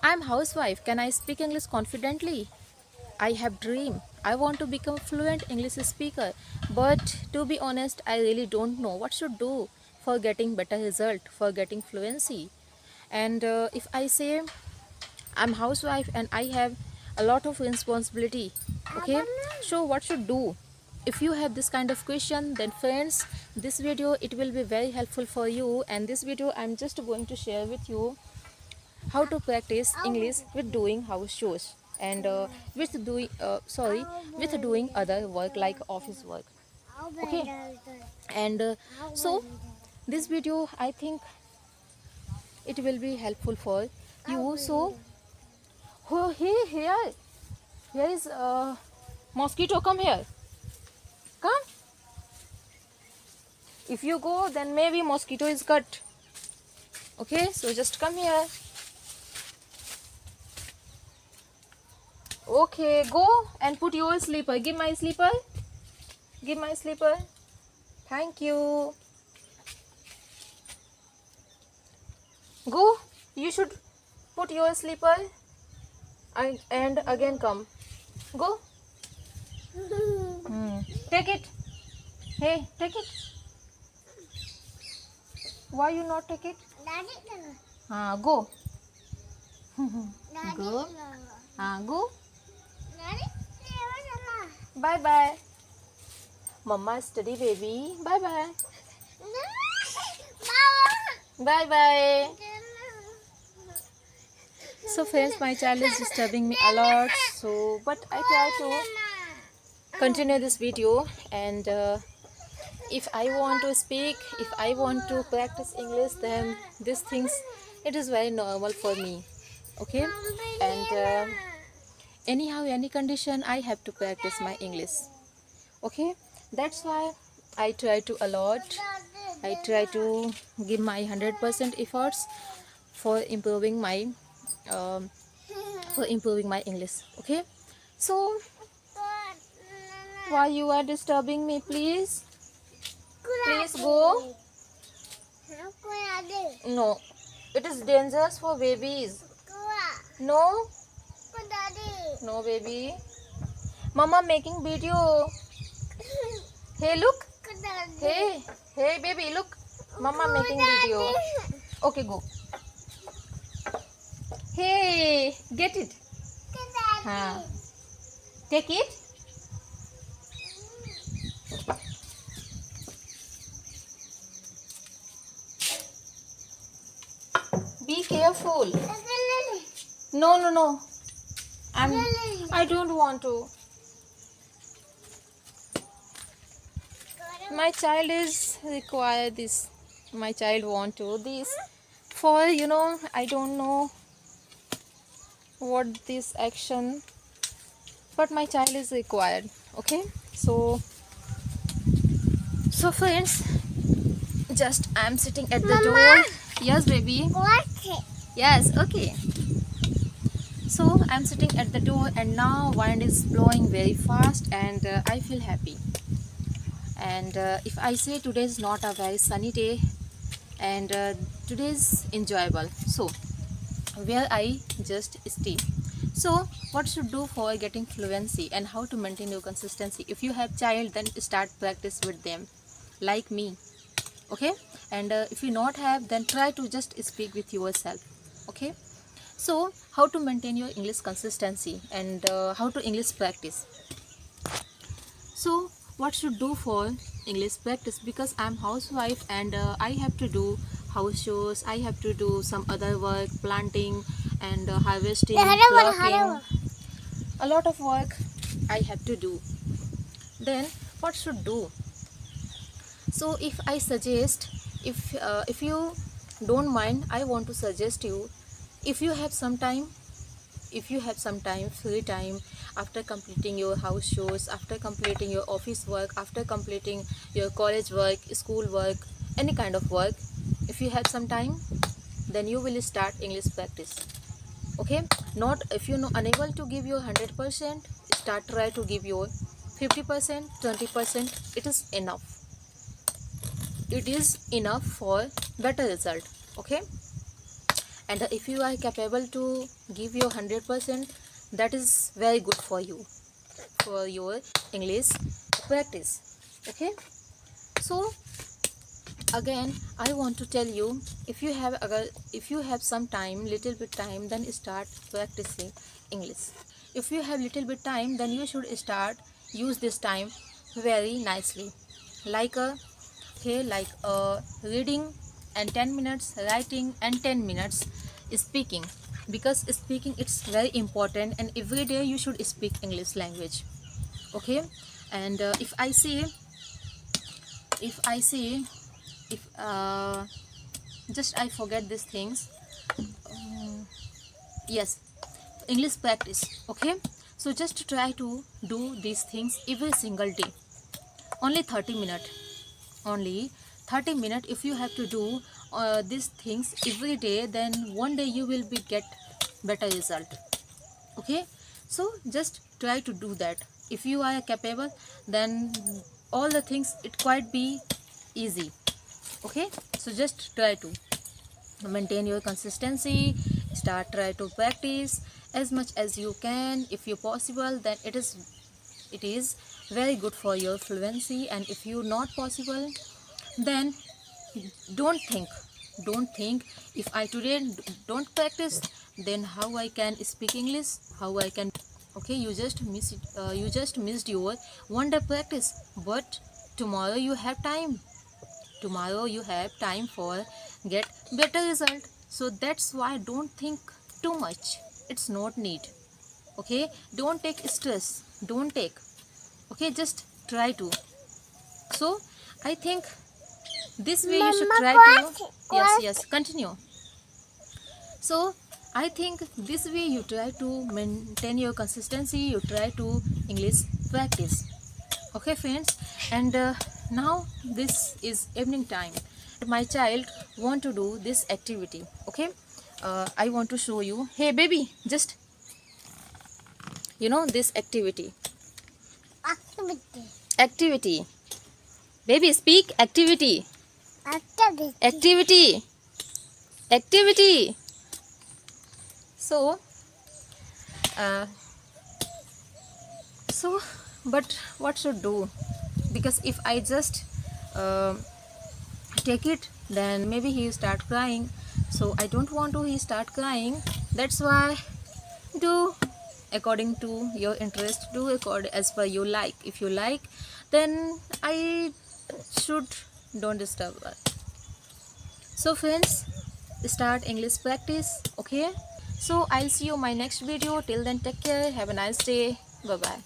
I'm housewife. Can I speak English confidently? I have dream. I want to become fluent English speaker. But to be honest, I really don't know what should do for getting better result, for getting fluency. And if I say I'm housewife and I have a lot of responsibility, okay, so what should do? If you have this kind of question, then friends, this video it will be very helpful for you. And this video I'm just going to share with you how to practice English with doing house chores and with doing other work like office work. Okay, and so this video I think it will be helpful for you. So, oh, here is a mosquito. Come here. Come. If you go, then maybe mosquito is cut. Okay, so just come here. Okay, go and put your slipper. Give my slipper. Give my slipper. Thank you. Go. You should put your slipper and again come. Go. Take it. Hey, take it. Why you not take it? Go. Go. Go. Bye bye. Mama study baby. Bye bye. Bye bye. So friends, my child is disturbing me a lot. So, but I try to continue this video. And if I want to speak, if I want to practice English, then these things it is very normal for me. Okay, and anyhow, any condition, I have to practice my English. Okay, that's why I try to a lot. I try to give my 100% efforts for improving my English. Okay, so why you are disturbing me? Please go. No, it is dangerous for babies. No, baby. Mama making video. Hey, look. Hey, baby, look. Mama making video. Okay, go. Hey, get it. Take it. Be careful. No. I don't want to. My child is require this. My child want to this for I don't know what this action, but my child is required. Okay, so friends, just I'm sitting at the door. Yes, baby. What? Yes, okay. So I'm sitting at the door and now wind is blowing very fast and I feel happy. And if I say today is not a very sunny day and today is enjoyable, so where I just stay. So what should do for getting fluency and how to maintain your consistency? If you have child, then start practice with them like me. Okay, and if you not have, then try to just speak with yourself. Okay, so how to maintain your English consistency and how to English practice. So what should do for English practice? Because I'm housewife and I have to do house chores, I have to do some other work, planting and harvesting, plucking, a lot of work I have to do. Then what should do? So if I suggest, if you don't mind, I want to suggest you, if you have some time, free time, after completing your house chores, after completing your office work, after completing your college work, school work, any kind of work, if you have some time, then you will start English practice. Okay, not if you know unable to give your 100%, try to give your 50%, 20%. It is enough. It is enough for better result. Okay, and if you are capable to give your 100%, that is very good for you, for your English practice. Okay, so again I want to tell you, if you have some time, little bit time, then start practicing English. If you have little bit time, then you should start use this time very nicely, like a reading and 10 minutes, writing and 10 minutes speaking, because speaking it's very important, and every day you should speak English language. Okay, and if I say if just I forget these things. Yes, English practice. Okay, so just try to do these things every single day, only 30 minutes, only 30 minutes. If you have to do these things every day, then one day you will be get better result. Okay, so just try to do that. If you are capable, then all the things it quite be easy. Okay, so just try to maintain your consistency, try to practice as much as you can. If you possible, then it is very good for your fluency, and if you not possible, then don't think if I today don't practice, then how I can speak English, how I can. Okay, you just missed your one day practice, but tomorrow you have time, for get better result. So that's why don't think too much, it's not need. Okay, don't take stress, don't take. Okay, just try to. So I think this way you should try to. Yes, continue. So I think this way you try to maintain your consistency, you try to English practice. Okay friends, and now this is evening time. My child want to do this activity. Okay, I want to show you. Hey baby, just this activity. Activity. Baby, speak. Activity. Activity. So but what should do? Because if I just take it, then maybe he start crying. So I don't want to he start crying. That's why do according to your interest, do according as per you like. If you like, then I should don't disturb her. So friends, start English practice. Okay, so I'll see you my next video. Till then, take care, have a nice day, bye bye.